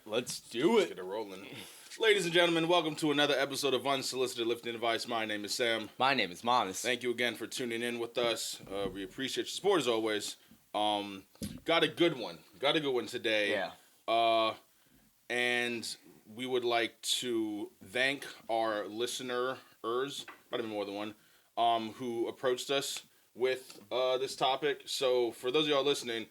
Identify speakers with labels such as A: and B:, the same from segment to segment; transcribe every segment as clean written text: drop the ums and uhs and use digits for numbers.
A: Let's do
B: Let's
A: it.
B: get it rolling. Ladies and gentlemen, welcome to another episode of Unsolicited Lifting Advice. My name is Sam.
A: My name is Monis.
B: Thank you again for tuning in with us. We appreciate your support as always. Got a good one. Today.
A: Yeah.
B: And we would like to thank our listeners, might have been more than one, who approached us with this topic. So for those of y'all listening,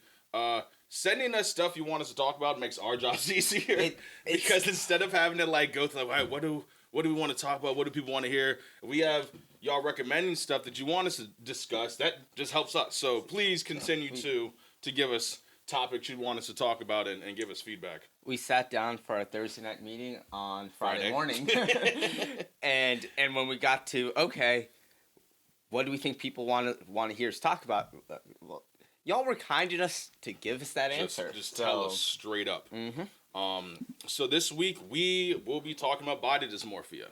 B: sending us stuff you want us to talk about makes our jobs easier. Because instead of having to go through, all right, what do we want to talk about? What do people want to hear? We have y'all recommending stuff that you want us to discuss. That just helps us. So please continue to give us topics you want us to talk about and give us feedback.
A: We sat down for our Thursday night meeting on Friday morning. and when we got to, okay, what do we think people want to hear us talk about? Well, y'all were kind enough to give us that answer.
B: Just tell us straight up. Mm-hmm. So this week we will be talking about body dysmorphia.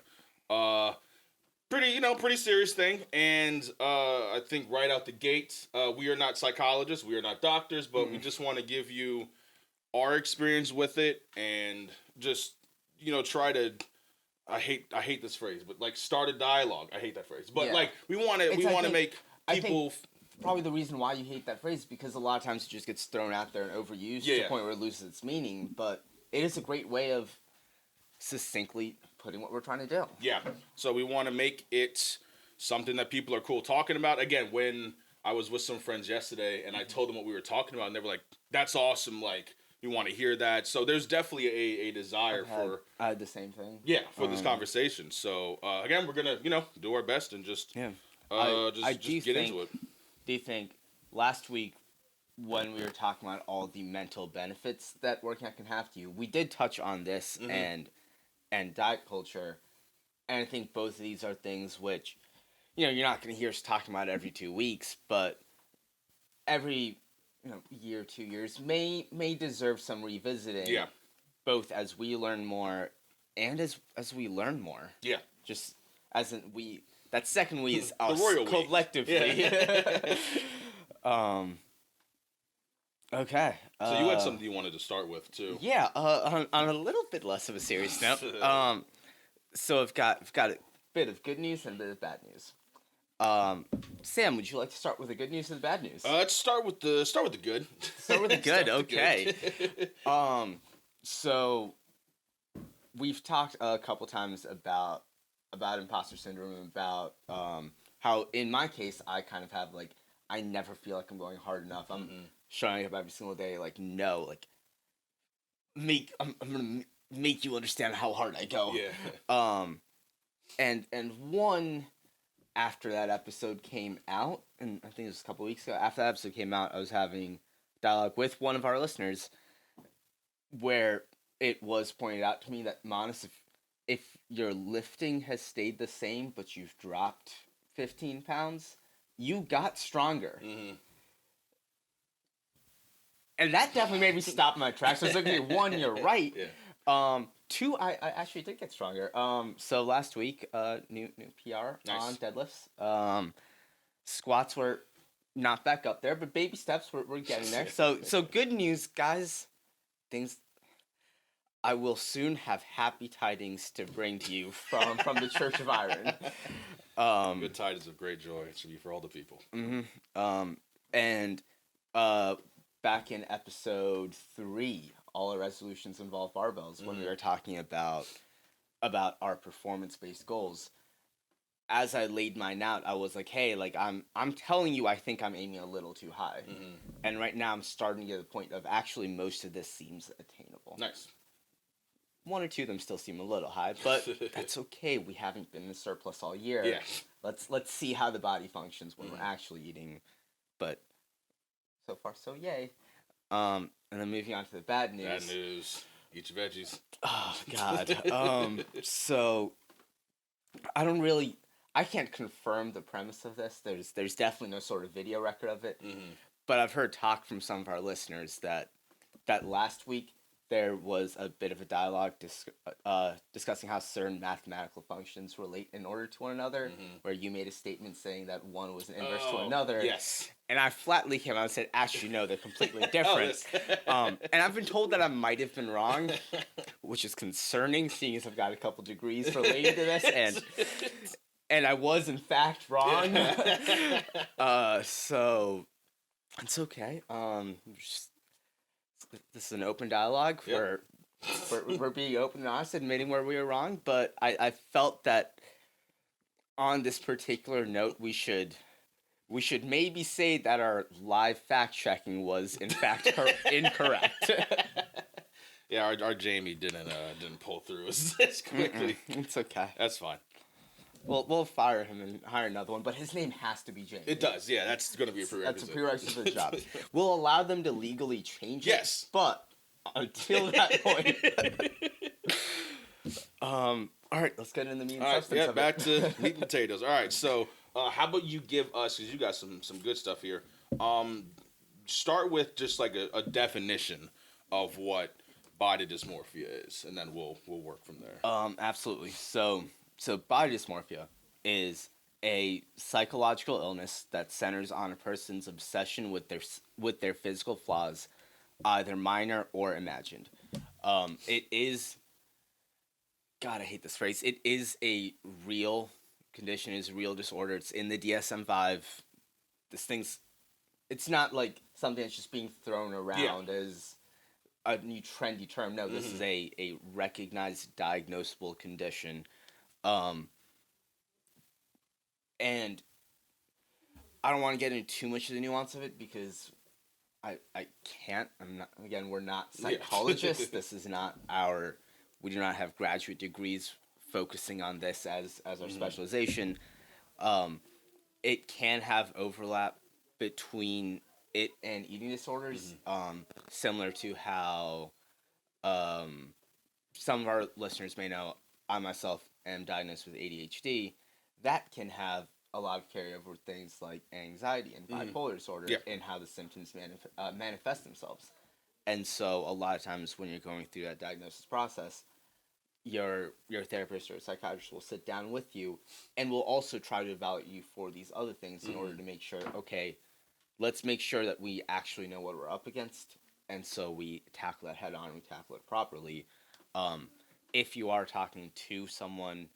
B: Pretty serious thing. And I think right out the gate, we are not psychologists, we are not doctors, but we just want to give you our experience with it and just try to. I hate this phrase, but start a dialogue. I hate that phrase, but we want to make people.
A: Probably the reason why you hate that phrase is because a lot of times it just gets thrown out there and overused to the point where it loses its meaning. But it is a great way of succinctly putting what we're trying to do. Yeah.
B: So we want to make it something that people are cool talking about. Again, when I was with some friends yesterday and I told them what we were talking about, and they were like, "That's awesome! We want to hear that." So there's definitely a desire
A: I had the same thing.
B: Yeah, for this conversation. So again, we're gonna do our best and just get into it.
A: Do you think last week when we were talking about all the mental benefits that working out can have to you, we did touch on this and diet culture, and I think both of these are things which you're not going to hear us talking about every 2 weeks, but every year, 2 years may deserve some revisiting.
B: Yeah.
A: Both as we learn more and as we learn more.
B: Yeah.
A: Just as in we. That second we is us
B: royal
A: collectively.
B: Yeah.
A: Okay.
B: So you had something you wanted to start with too.
A: Yeah. On a little bit less of a serious note. So I've got a bit of good news and a bit of bad news. Sam, would you like to start with the good news or the bad news?
B: Let's start with the good.
A: Start with the good. Okay. So we've talked a couple times about imposter syndrome, about how in my case I kind of have I never feel like I'm going hard enough. I'm showing up every single day I'm gonna make you understand how hard I go.
B: Yeah.
A: And one after that episode came out, and I think it was a couple weeks ago. After that episode came out, I was having dialogue with one of our listeners where it was pointed out to me that Monis, if your lifting has stayed the same, but you've dropped 15 pounds, you got stronger. Mm-hmm. And that definitely made me stop in my tracks. So I was like, okay, one, you're right. Yeah. Two, I actually did get stronger. So last week, new PR on deadlifts. Squats were not back up there, but baby steps we're getting there. So good news, guys. I will soon have happy tidings to bring to you from the Church of Iron.
B: Good tidings of great joy. It should be for all the people.
A: Mm-hmm. And back in episode 3, all our resolutions involve barbells, when we were talking about our performance-based goals. As I laid mine out, I was like, hey, I'm telling you I think I'm aiming a little too high. Mm-hmm. And right now I'm starting to get to the point of actually most of this seems attainable.
B: Nice.
A: 1 or 2 of them still seem a little high, but that's okay. We haven't been in surplus all year.
B: Yeah.
A: Let's see how the body functions when we're actually eating. But so far, so yay. And then moving on to the bad news.
B: Bad news. Eat your veggies.
A: Oh, God. So I can't confirm the premise of this. There's definitely no sort of video record of it. Mm-hmm. But I've heard talk from some of our listeners that last week there was a bit of a dialogue discussing how certain mathematical functions relate in order to one another, where you made a statement saying that one was an inverse to another.
B: Yes.
A: And I flatly came out and said, actually, no, they're completely different. And I've been told that I might have been wrong, which is concerning, seeing as I've got a couple degrees related to this, and I was, in fact, wrong. So it's okay. This is an open dialogue.
B: Yep.
A: We're being open and honest, admitting where we were wrong, but I felt that on this particular note, we should maybe say that our live fact checking was in fact incorrect.
B: Yeah, our Jamie didn't pull through as quickly.
A: It's okay.
B: That's fine.
A: We'll fire him and hire another one, but his name has to be Jamie.
B: It does, yeah. That's going to be a prerequisite.
A: That's a prerequisite for the job. We'll allow them to legally change it.
B: Yes,
A: but until that point. All right, let's get into the meat and substance.
B: Yeah, back to meat and potatoes. All right, so how about you give us, because you got some good stuff here. Start with just like a definition of what body dysmorphia is, and then we'll work from there.
A: Absolutely. So body dysmorphia is a psychological illness that centers on a person's obsession with their physical flaws, either minor or imagined. It is, God, I hate this phrase. It is a real condition, is a real disorder. It's in the DSM-5. It's not like something that's just being thrown around as a new trendy term. No, this is a recognized, diagnosable condition. And I don't want to get into too much of the nuance of it because I can't. We're not psychologists. This is not we do not have graduate degrees focusing on this as our specialization. It can have overlap between it and eating disorders, similar to how some of our listeners may know I myself am diagnosed with ADHD. That can have a lot of carryover with things like anxiety and bipolar disorder and how the symptoms manifest themselves. And so a lot of times when you're going through that diagnosis process, your therapist or psychiatrist will sit down with you and will also try to evaluate you for these other things in order to make sure, okay, let's make sure that we actually know what we're up against. And so we tackle that head on, we tackle it properly. If you are talking to someone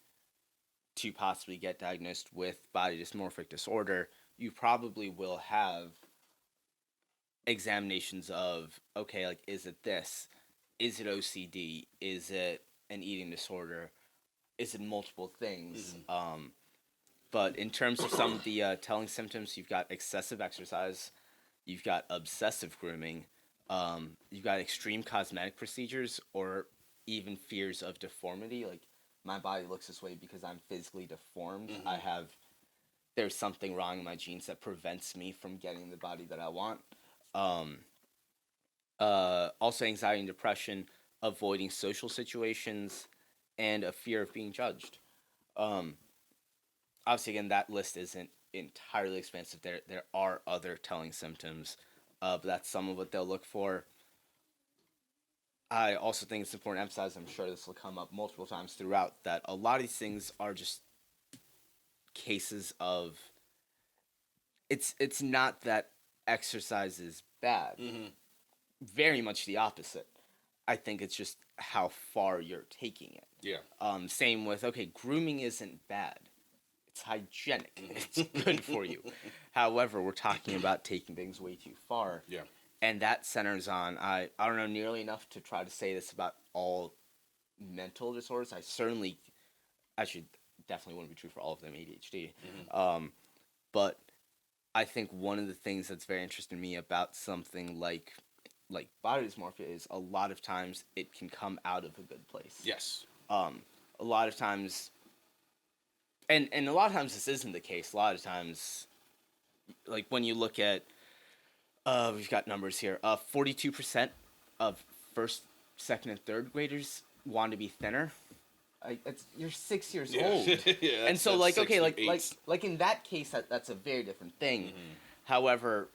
A: to possibly get diagnosed with body dysmorphic disorder, you probably will have examinations of, okay, like, is it this? Is it OCD? Is it an eating disorder? Is it multiple things? But in terms of some of the telling symptoms, you've got excessive exercise, you've got obsessive grooming, you've got extreme cosmetic procedures, or even fears of deformity, like, my body looks this way because I'm physically deformed. There's something wrong in my genes that prevents me from getting the body that I want. Also anxiety and depression, avoiding social situations, and a fear of being judged. Obviously, again, that list isn't entirely expansive. There are other telling symptoms, but that's some of what they'll look for. I also think it's important to emphasize, I'm sure this will come up multiple times throughout, that a lot of these things are just cases of, it's not that exercise is bad. Very much the opposite. I think it's just how far you're taking it.
B: Yeah.
A: Same with, okay, grooming isn't bad. It's hygienic. It's good for you. However, we're talking about taking things way too far.
B: Yeah.
A: And that centers on, I don't know nearly enough to try to say this about all mental disorders. Definitely wouldn't be true for all of them, ADHD. But I think one of the things that's very interesting to me about something like body dysmorphia is a lot of times it can come out of a good place.
B: Yes.
A: A lot of times, and a lot of times this isn't the case. A lot of times, like when you look at, we've got numbers here. 42% of first, second, and third graders want to be thinner. You're 6 years old, and so like in that case, that's a very different thing. However,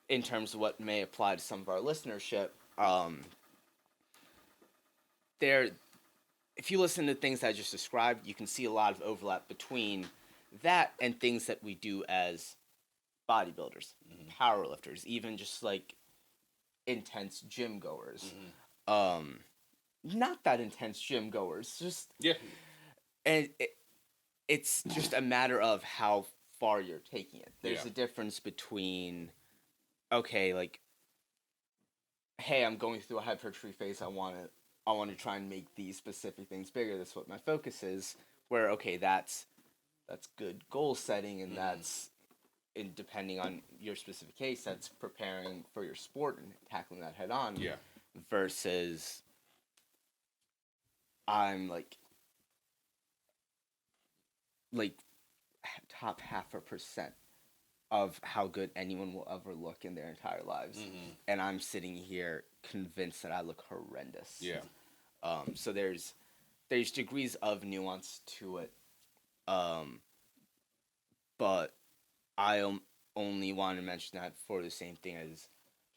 A: in terms of what may apply to some of our listenership, there, if you listen to things I just described, you can see a lot of overlap between that and things that we do as bodybuilders, powerlifters, even just like intense gym goers. Not that intense gym goers, just
B: Yeah.
A: and it's just a matter of how far you're taking it. There's
B: Yeah.
A: a difference between, okay, like, hey, I'm going through a hypertrophy phase. I want to try and make these specific things bigger. That's what my focus is. Where, okay, that's good goal setting, and that's, and depending on your specific case, that's preparing for your sport and tackling that head on.
B: Yeah.
A: Versus, I'm like top 0.5% of how good anyone will ever look in their entire lives, and I'm sitting here convinced that I look horrendous.
B: Yeah.
A: So there's degrees of nuance to it, but I only want to mention that for the same thing as,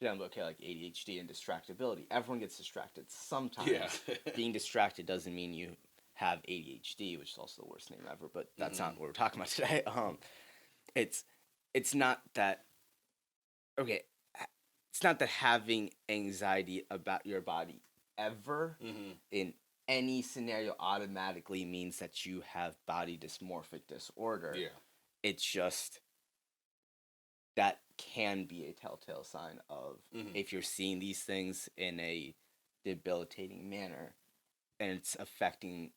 A: okay, like ADHD and distractibility. Everyone gets distracted sometimes.
B: Yeah.
A: Being distracted doesn't mean you have ADHD, which is also the worst name ever, but that's not what we're talking about today. It's not that, okay, it's not that having anxiety about your body ever in any scenario automatically means that you have body dysmorphic disorder.
B: Yeah.
A: It's just that can be a telltale sign of if you're seeing these things in a debilitating manner and it's affecting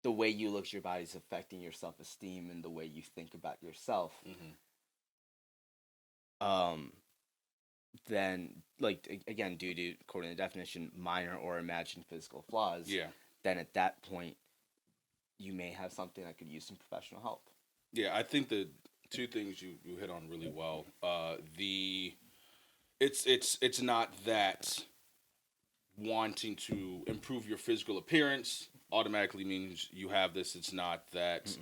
A: the way you look at your body, is affecting your self-esteem and the way you think about yourself. Then, like, again, due to, according to the definition, minor or imagined physical flaws, then at that point you may have something that could use some professional help.
B: Yeah, I think the two things you hit on really well. It's not that wanting to improve your physical appearance automatically means you have this. It's not that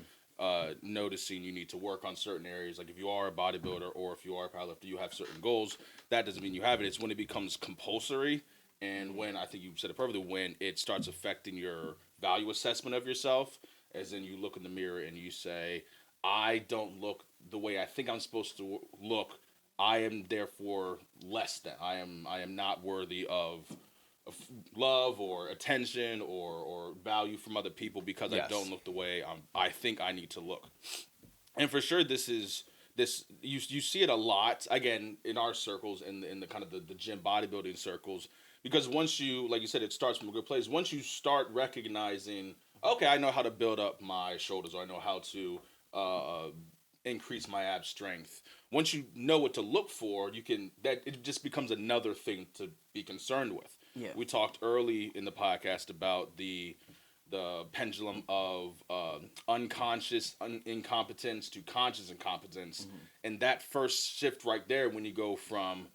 B: noticing you need to work on certain areas. Like if you are a bodybuilder or if you are a powerlifter, you have certain goals. That doesn't mean you have it. It's when it becomes compulsory, and when, I think you said it perfectly, when it starts affecting your value assessment of yourself, as in you look in the mirror and you say, I don't look the way I think I'm supposed to look. I am therefore less than. I am not worthy of love or attention or value from other people because I don't look the way I think I need to look. And for sure, this you see it a lot, again, in our circles, in the kind of the gym bodybuilding circles, because once you, like you said, it starts from a good place. Once you start recognizing, okay, I know how to build up my shoulders, or I know how to increase my ab strength. Once you know what to look for, it just becomes another thing to be concerned with.
A: Yeah.
B: We talked early in the podcast about the pendulum of unconscious incompetence to conscious incompetence, and that first shift right there, when you go from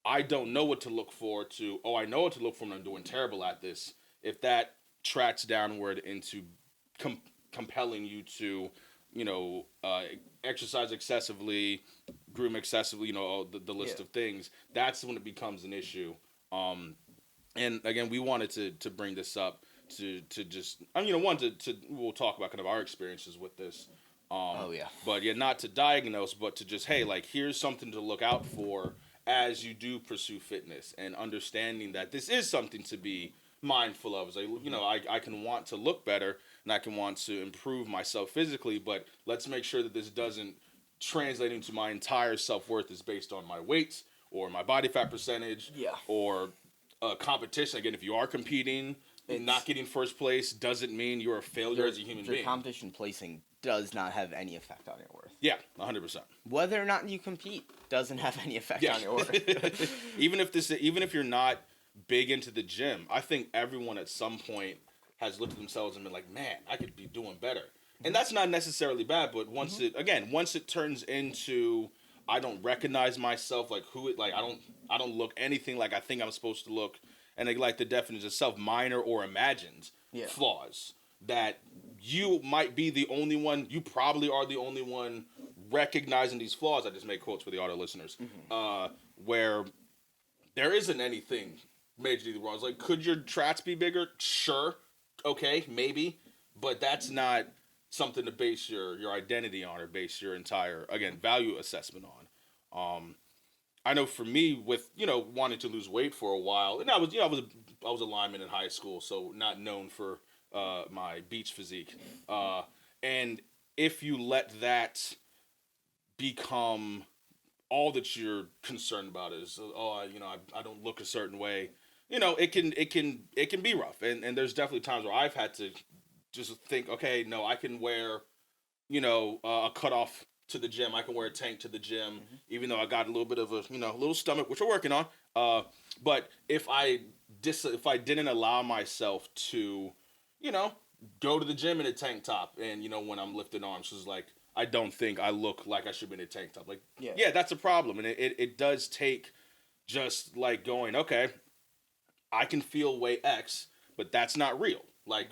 B: I don't know what to look for to I know what to look for and I'm doing terrible at this, if that tracks downward into compelling you to exercise excessively, groom excessively, the list of things, that's when it becomes an issue. And again, we wanted to bring this up to just, we'll talk about kind of our experiences with this. But not to diagnose, but to just, hey, like, here's something to look out for as you do pursue fitness, and understanding that this is something to be mindful of. It's like, I can want to look better and I can want to improve myself physically, but let's make sure that this doesn't translate into my entire self-worth is based on my weight or my body fat percentage or competition. Again, if you are competing, not getting first place doesn't mean you're a failure as a human being.
A: Competition placing does not have any effect on your worth.
B: Yeah, 100%.
A: Whether or not you compete doesn't have any effect on your worth.
B: even if you're not big into the gym, I think everyone at some point has looked at themselves and been like, man, I could be doing better. And that's not necessarily bad, but once it turns into, I don't recognize myself, like I don't look anything like I think I'm supposed to look, and like the definition itself, minor or imagined flaws, that you might be the only one, you probably are the only one recognizing these flaws. I just made quotes for the audio listeners, where there isn't anything majorly wrong. It's like, could your trats be bigger? Sure. Okay, maybe. But that's not something to base your identity on or base your entire, again, value assessment on. I know for me, with wanting to lose weight for a while, and I was a lineman in high school, so not known for my beach physique. And if you let that become all that you're concerned about is, I don't look a certain way, it can be rough, and there's definitely times where I've had to just think, okay, no, I can wear a cutoff to the gym. I can wear a tank to the gym, even though I got a little bit of a little stomach, which we're working on. But if I didn't allow myself to, go to the gym in a tank top, and when I'm lifting arms, it's like I don't think I look like I should be in a tank top. Like, yeah, that's a problem, and it does take just like going, okay, I can feel way X, but that's not real. Like,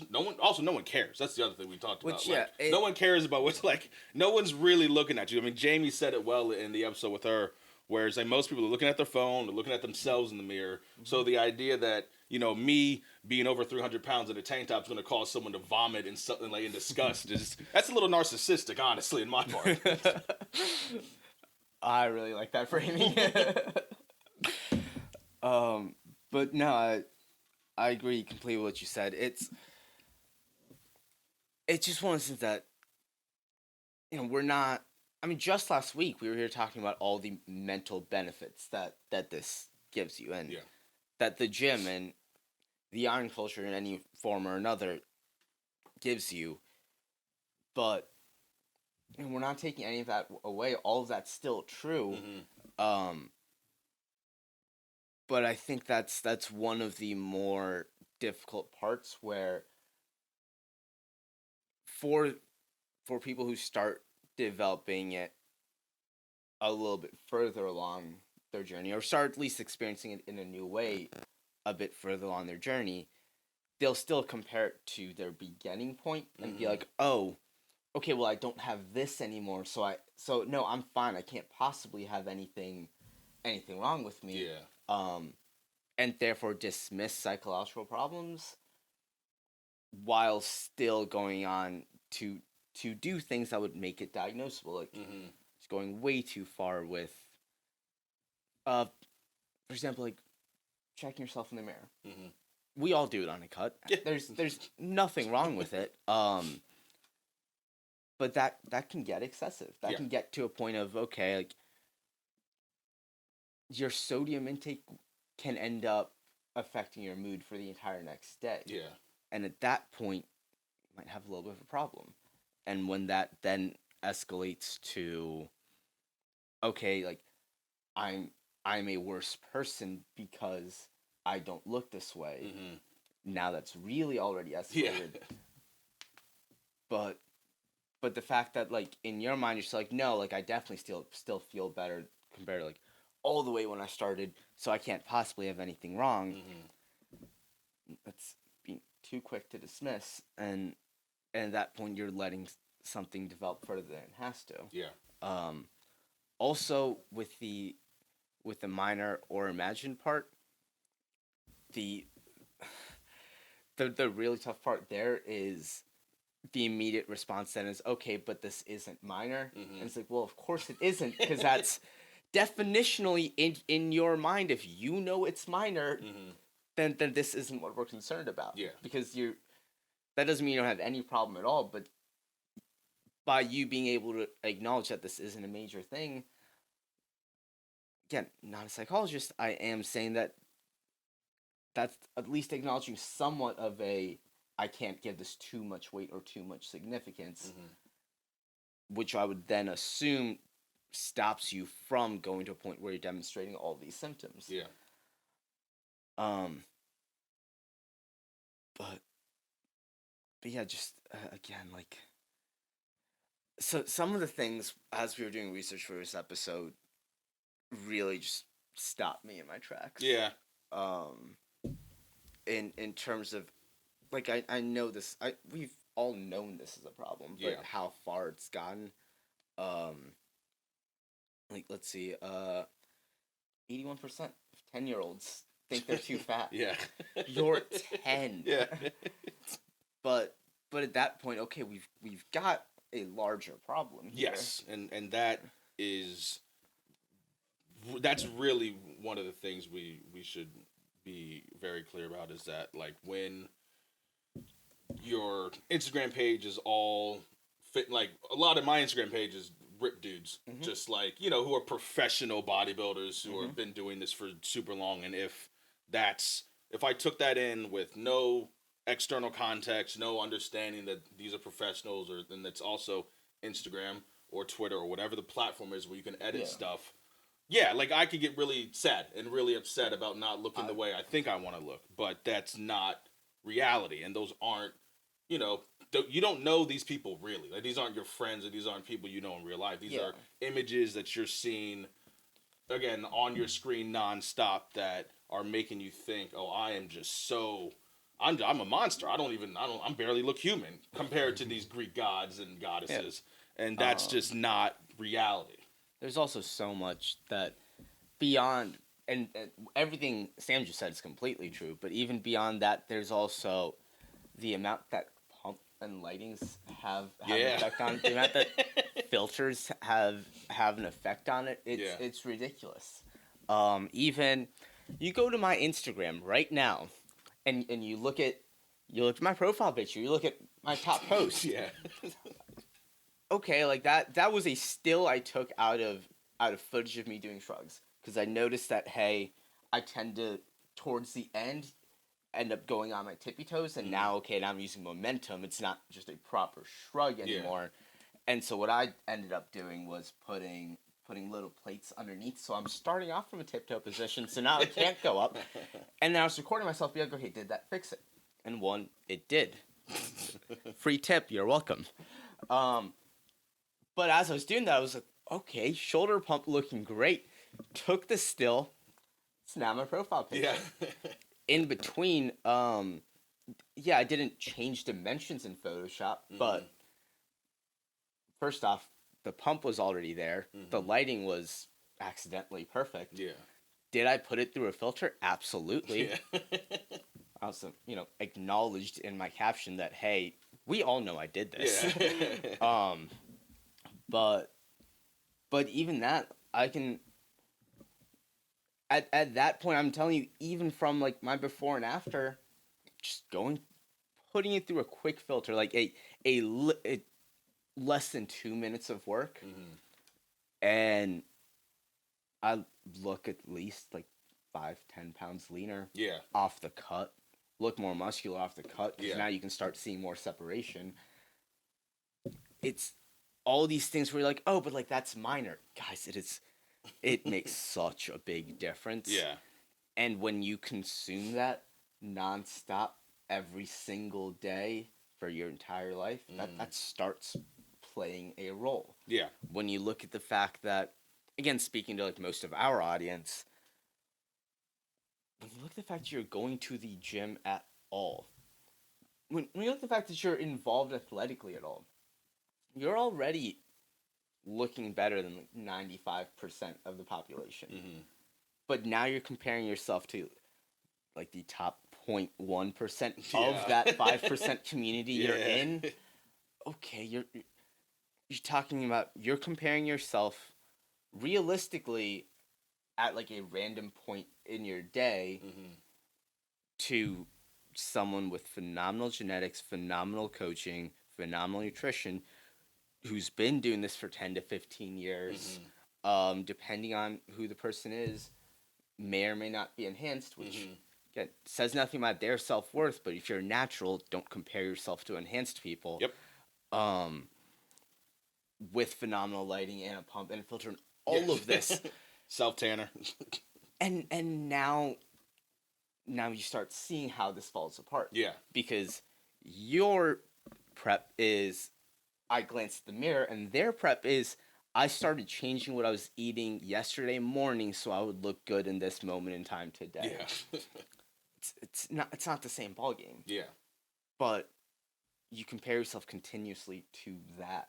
B: no one cares. That's the other thing we talked about. No one cares about what's like. No one's really looking at you. I mean, Jamie said it well in the episode with her, where it's like most people are looking at their phone, they're looking at themselves in the mirror. So the idea that me being over 300 pounds in a tank top is going to cause someone to vomit in something like in disgust that's a little narcissistic, honestly, in my part.
A: I really like that framing. But no, I agree completely with what you said. It's just one of those things that we're not. I mean, just last week we were here talking about all the mental benefits that this gives you, and that the gym and the iron culture in any form or another gives you. But we're not taking any of that away. All of that's still true. But I think that's one of the more difficult parts where for people who start developing it a little bit further along their journey, or start at least experiencing it in a new way a bit further along their journey, they'll still compare it to their beginning point and be like, oh, okay, well, I don't have this anymore, so no, I'm fine. I can't possibly have anything wrong with me. And therefore dismiss psychological problems while still going on to do things that would make it diagnosable. Like, it's going way too far with, for example, like checking yourself in the mirror. We all do it on a cut. Yeah. There's nothing wrong with it. But that can get excessive. That can get to a point of, okay, like your sodium intake can end up affecting your mood for the entire next day. Yeah. And at that point, you might have a little bit of a problem. And when that then escalates to, okay, like I'm a worse person because I don't look this way. Now that's really already escalated. But the fact that, like, in your mind you're still like, no, like I definitely still feel better compared to like all the way when I started, so I can't possibly have anything wrong. That's being too quick to dismiss, and at that point you're letting something develop further than it has to. Also with the minor or imagined part, the really tough part there is the immediate response then is, okay, but this isn't minor. And it's like, well, of course it isn't, because that's definitionally in your mind. If you know it's minor, then this isn't what we're concerned about. Because that doesn't mean you don't have any problem at all, but by you being able to acknowledge that this isn't a major thing, again, not a psychologist, I am saying that's at least acknowledging somewhat of a, I can't give this too much weight or too much significance, which I would then assume stops you from going to a point where you're demonstrating all these symptoms. But yeah, just again, like, so some of the things as we were doing research for this episode really just stopped me in my tracks. In terms of, like, I know this, we've all known this is a problem, but how far it's gotten. Like, let's see, 81% of 10-year-olds think they're too fat.
B: Yeah.
A: You're 10.
B: Yeah.
A: But at that point, okay, we've got a larger problem here.
B: Yes, and that's really one of the things we should be very clear about, is that, like, when your Instagram page is all fit, like a lot of my Instagram page is ripped dudes, just like, who are professional bodybuilders who have been doing this for super long. And if I took that in with no external context, no understanding that these are professionals, or then that's also Instagram or Twitter or whatever the platform is where you can edit stuff. Yeah, like, I could get really sad and really upset about not looking the way I think I want to look, but that's not reality. And those aren't, you don't know these people really. Like, these aren't your friends, or these aren't people you know in real life. These are images that you're seeing, again, on your screen nonstop, that are making you think, oh, I am just so... I'm a monster. I'm barely look human compared to these Greek gods and goddesses. Yeah. And that's just not reality.
A: There's also so much that beyond, and everything Sam just said is completely true, but even beyond that, there's also the amount that pump and lightings have an effect on it. The amount that filters have an effect on it. It's ridiculous. Even, you go to my Instagram right now, and you look at my profile picture, you look at my top post.
B: Yeah.
A: Okay, like that was a still I took out of footage of me doing shrugs, because I noticed that, hey, I tend to, towards the end, end up going on my tippy toes, and now I'm using momentum. It's not just a proper shrug anymore. And so what I ended up doing was putting little plates underneath, so I'm starting off from a tiptoe position, so now I can't go up. And then I was recording myself, be like, okay, did that fix it? And it did. Free tip, you're welcome. But as I was doing that, I was like, okay, shoulder pump looking great. Took the still. It's now my profile picture. Yeah. In between, I didn't change dimensions in Photoshop, but first off, the pump was already there. The lighting was accidentally perfect. Yeah. Did I put it through a filter? Absolutely. Yeah. I also, acknowledged in my caption that, hey, we all know I did this. Yeah. But even that, I can... At that point, I'm telling you, even from, like, my before and after, just putting it through a quick filter, like a less than 2 minutes of work, and I look at least like 5-10 pounds leaner. Yeah. Off the cut, look more muscular off the cut, because now you can start seeing more separation. It's all these things where you're like, oh, but like that's minor, guys. It makes such a big difference. Yeah. And when you consume that nonstop every single day for your entire life, that starts playing a role. Yeah. When you look at the fact that, again, speaking to like most of our audience, when you look at the fact that you're going to the gym at all, when you look at the fact that you're involved athletically at all, you're already looking better than like 95% of the population. But now you're comparing yourself to like the top 0.1% of that 5% community you're in. Okay, you're talking about, you're comparing yourself realistically at like a random point in your day to someone with phenomenal genetics, phenomenal coaching, phenomenal nutrition, who's been doing this for 10 to 15 years, depending on who the person is, may or may not be enhanced, which again, says nothing about their self-worth, but if you're natural, don't compare yourself to enhanced people. Yep. With phenomenal lighting and a pump and a filter and all of this.
B: Self-tanner.
A: and now you start seeing how this falls apart. Yeah. Because your prep is, I glanced at the mirror, and their prep is, I started changing what I was eating yesterday morning so I would look good in this moment in time today. Yeah. it's not the same ballgame. Yeah. But you compare yourself continuously to that,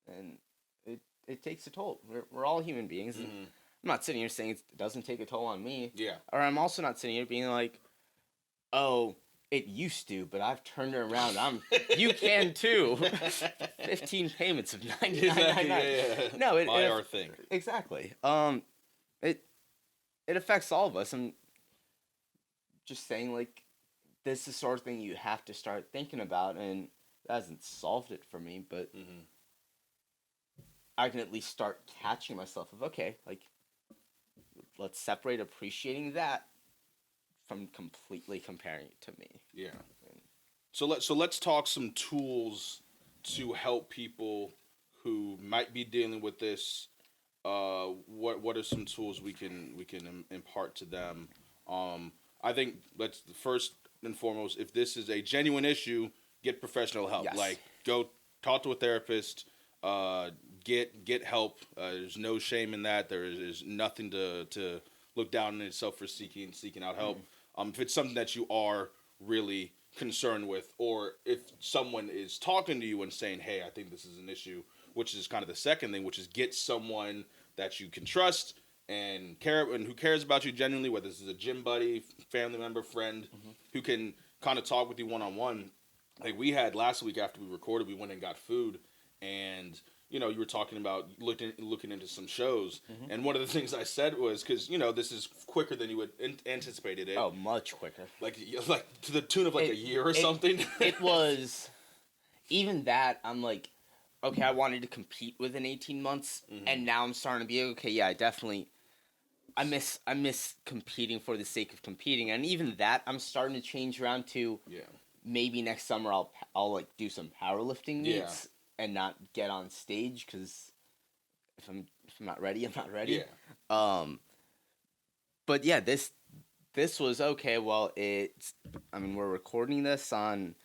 A: and it takes a toll. We're all human beings. I'm I'm not sitting here saying it doesn't take a toll on me.
B: Yeah.
A: Or I'm also not sitting here being like, oh, it used to, but I've turned it around. You can too. 15 payments of $99.99.
B: Exactly, yeah.
A: No,
B: Buy our thing.
A: Exactly. It affects all of us. I'm just saying, like, this is the sort of thing you have to start thinking about, and that hasn't solved it for me, but I can at least start catching myself of, okay, like, let's separate appreciating that from completely comparing it to me.
B: Yeah. So let's talk some tools to help people who might be dealing with this. What are some tools we can impart to them? I think let's first and foremost, if this is a genuine issue, get professional help.
A: Yes.
B: Like, go talk to a therapist. Get help. There's no shame in that. There is nothing to look down on itself for seeking out help. If it's something that you are really concerned with, or if someone is talking to you and saying, hey, I think this is an issue, which is kind of the second thing, which is get someone that you can trust and care and who cares about you genuinely, whether this is a gym buddy, family member, friend, who can kind of talk with you one-on-one. Like we had last week after we recorded, we went and got food, and you were talking about looking into some shows, and one of the things I said was, because this is quicker than you would anticipated it.
A: Oh, much quicker.
B: Like to the tune of a year or something.
A: It was, even that, I'm like, okay, I wanted to compete within 18 months, and now I'm starting to be, okay, yeah, I miss competing for the sake of competing, and even that, I'm starting to change around to, maybe next summer I'll like do some powerlifting meets and not get on stage, because if I'm not ready, I'm not ready.
B: Yeah.
A: But yeah, this was okay. Well, we're recording this on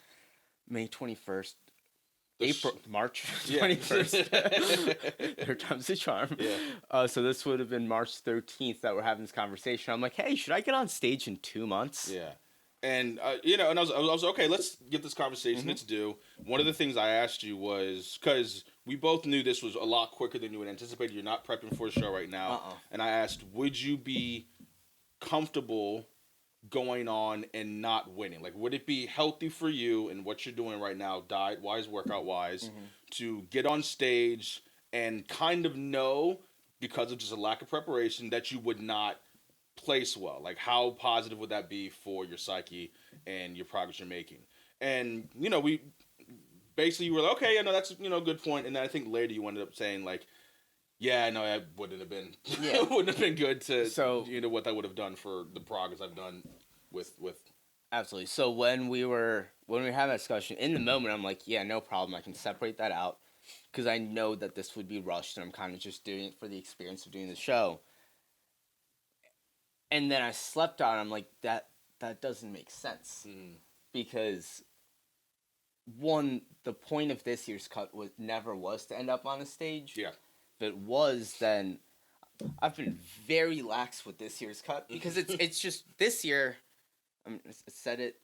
A: May 21st. March 21st. Third time's the charm.
B: Yeah.
A: So this would have been March 13th that we're having this conversation. I'm like, hey, should I get on stage in 2 months?
B: Yeah. And and I was okay. Let's get this conversation. Let's do. One of the things I asked you was, because we both knew this was a lot quicker than you would anticipate. You're not prepping for a show right now, and I asked, would you be comfortable going on and not winning? Like, would it be healthy for you and what you're doing right now, diet wise, workout wise, to get on stage and kind of know, because of just a lack of preparation, that you would not place well? Like, how positive would that be for your psyche and your progress you're making? And we basically, you were like, okay, that's a good point. And then I think later you ended up saying like, yeah, no, I wouldn't have been wouldn't have been good to what that would have done for the progress I've done with
A: Absolutely. So when we were having that discussion, in the moment I'm like, yeah, no problem, I can separate that out, because I know that this would be rushed and I'm kind of just doing it for the experience of doing the show. And then I slept on it. I'm like, that doesn't make sense. Because, one, the point of this year's cut never was to end up on a stage.
B: Yeah.
A: If it was, then I've been very lax with this year's cut, because it's just this year. I said it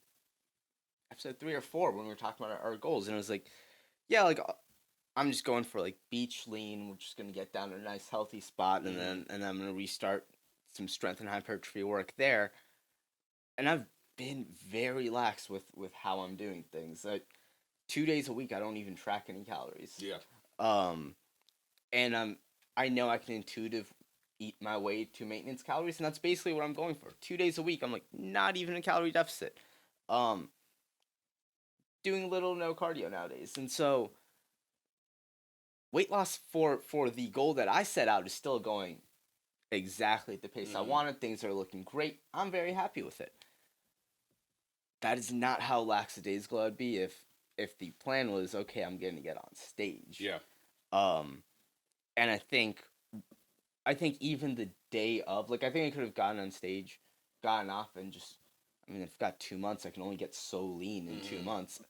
A: episode 3 or 4 when we were talking about our goals, and it was like, yeah, like I'm just going for like beach lean. We're just gonna get down to a nice healthy spot, and then I'm gonna restart some strength and hypertrophy work there. And I've been very lax with how I'm doing things. Like 2 days a week, I don't even track any calories.
B: Yeah.
A: And I know I can intuitive eat my way to maintenance calories, and that's basically what I'm going for. 2 days a week, I'm like not even a calorie deficit. Doing little no cardio nowadays, and so weight loss for the goal that I set out is still going exactly at the pace I wanted. Things are looking great. I'm very happy with it. That is not how lackadaisical I'd be if the plan was, okay, I'm going to get on stage.
B: Yeah.
A: And I think even the day of, like, I think I could have gotten on stage, gotten off, and just, if I've got 2 months, I can only get so lean in 2 months.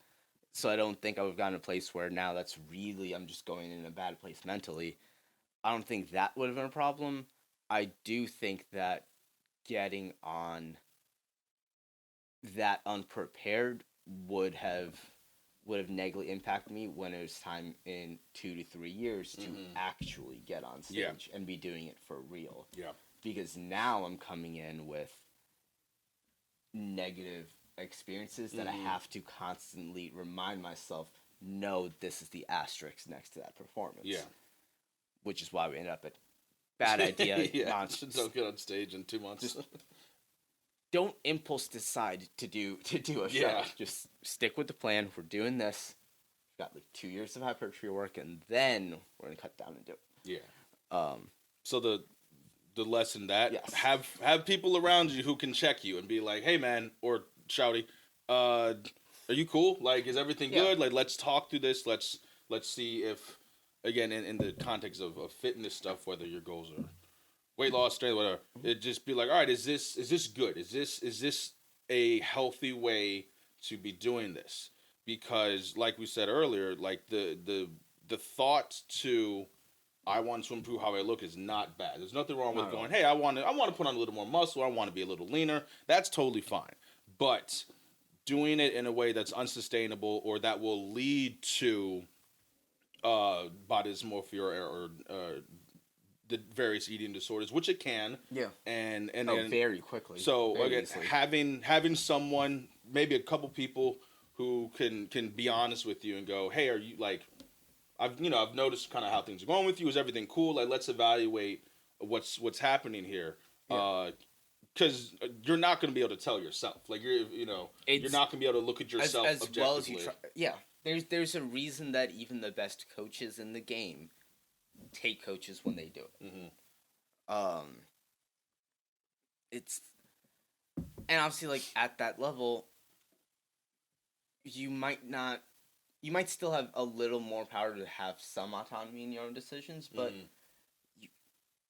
A: So I don't think I would have gotten to a place where now that's really, I'm just going in a bad place mentally. I don't think that would have been a problem. I do think that getting on that unprepared would have would have negatively impacted me when it was time in 2 to 3 years to actually get on stage and be doing it for real.
B: Yeah.
A: Because now I'm coming in with negative experiences that I have to constantly remind myself, no, this is the asterisk next to that performance.
B: Yeah.
A: Which is why we end up at bad idea.
B: Don't get on stage in 2 months.
A: Just don't impulse decide to do a show.
B: Yeah.
A: Just stick with the plan. We're doing this. We've got like 2 years of hypertrophy work, and then we're gonna cut down and do it.
B: Yeah. So the lesson that
A: Yes.
B: have people around you who can check you and be like, hey man, or shouty, are you cool? Like, is everything good? Like, let's talk through this. Let's see if, again, in the context of fitness stuff, whether your goals are weight loss, strength, whatever, it just be like, all right, is this good? Is this a healthy way to be doing this? Because, like we said earlier, like the thought to, I want to improve how I look is not bad. There's nothing wrong with going, hey, I want to put on a little more muscle. I want to be a little leaner. That's totally fine. But doing it in a way that's unsustainable or that will lead to body dysmorphia or the various eating disorders, which it can.
A: Yeah.
B: And
A: very quickly.
B: So
A: very
B: again,
A: easily.
B: having someone, maybe a couple people who can be honest with you and go, hey, are you like, I've noticed kind of how things are going with you. Is everything cool? Like, let's evaluate what's happening here. Because you're not going to be able to tell yourself. Like, you're not going to be able to look at yourself
A: as
B: objectively.
A: well as you try. Yeah, there's a reason that even the best coaches in the game take coaches when they do it. It's, and obviously, like, at that level, you might still have a little more power to have some autonomy in your own decisions, but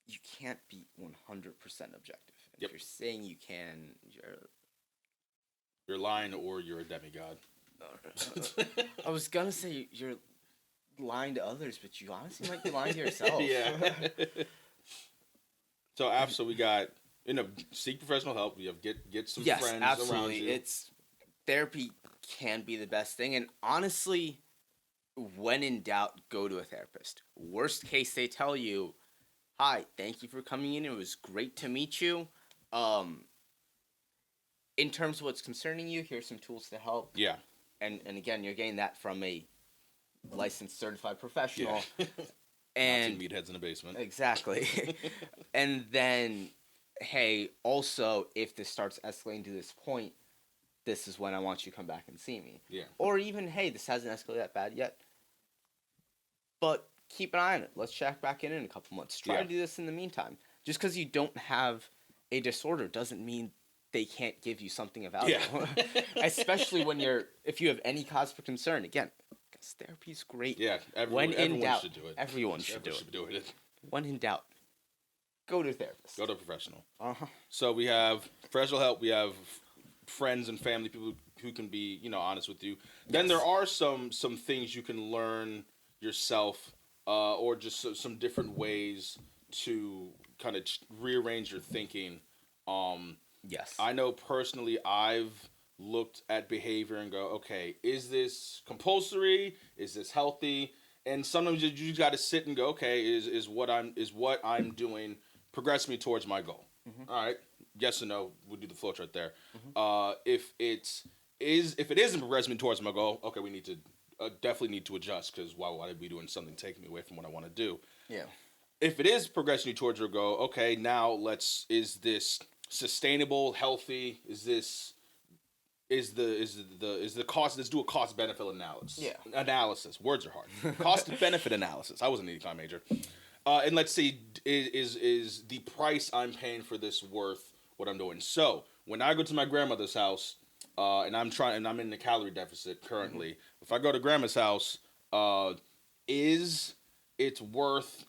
A: you can't be 100% objective. If you're saying you can,
B: you're lying or you're a demigod.
A: I was gonna say you're lying to others, but you honestly might be lying to yourself.
B: Yeah. So after we got, seek professional help. You have get some friends around you.
A: It's therapy can be the best thing, and honestly, when in doubt, go to a therapist. Worst case, they tell you, "Hi, thank you for coming in. It was great to meet you. In terms of what's concerning you, here's some tools to help."
B: Yeah.
A: And again, you're getting that from a licensed, certified professional.
B: Yeah.
A: And
B: not 2 meatheads in a basement.
A: Exactly. And then, hey, also, if this starts escalating to this point, this is when I want you to come back and see me.
B: Yeah.
A: Or even, hey, this hasn't escalated that bad yet, but keep an eye on it. Let's check back in a couple months. Try to do this in the meantime. Just because you don't have a disorder doesn't mean they can't give you something of value. Yeah. Especially if you have any cause for concern. Again, because therapy's great.
B: Yeah,
A: everyone
B: should do it.
A: Everyone should do it. When in doubt, go to a therapist.
B: Go to a professional.
A: Uh-huh.
B: So we have professional help. We have friends and family, people who can be, honest with you. Yes. Then there are some things you can learn yourself, or just some different ways to kind of rearrange your thinking.
A: Yes.
B: I know personally I've looked at behavior and go, okay, is this compulsory? Is this healthy? And sometimes you just got to sit and go, okay, is what I'm doing progress me towards my goal? Mm-hmm. All right, yes or no? We'll do the flow chart there. Mm-hmm. If it isn't progressing me towards my goal, okay, we need to definitely need to adjust, because why would I be doing something taking me away from what I want to do? Yeah. If it is progressing you towards your goal, okay, now is this sustainable, healthy? Is the cost? Let's do a cost benefit analysis. Yeah. Analysis. Words are hard. Cost benefit analysis. I wasn't an econ major. And let's see, is the price I'm paying for this worth what I'm doing? So when I go to my grandmother's house, and I'm in the calorie deficit currently. Mm-hmm. If I go to grandma's house, is it worth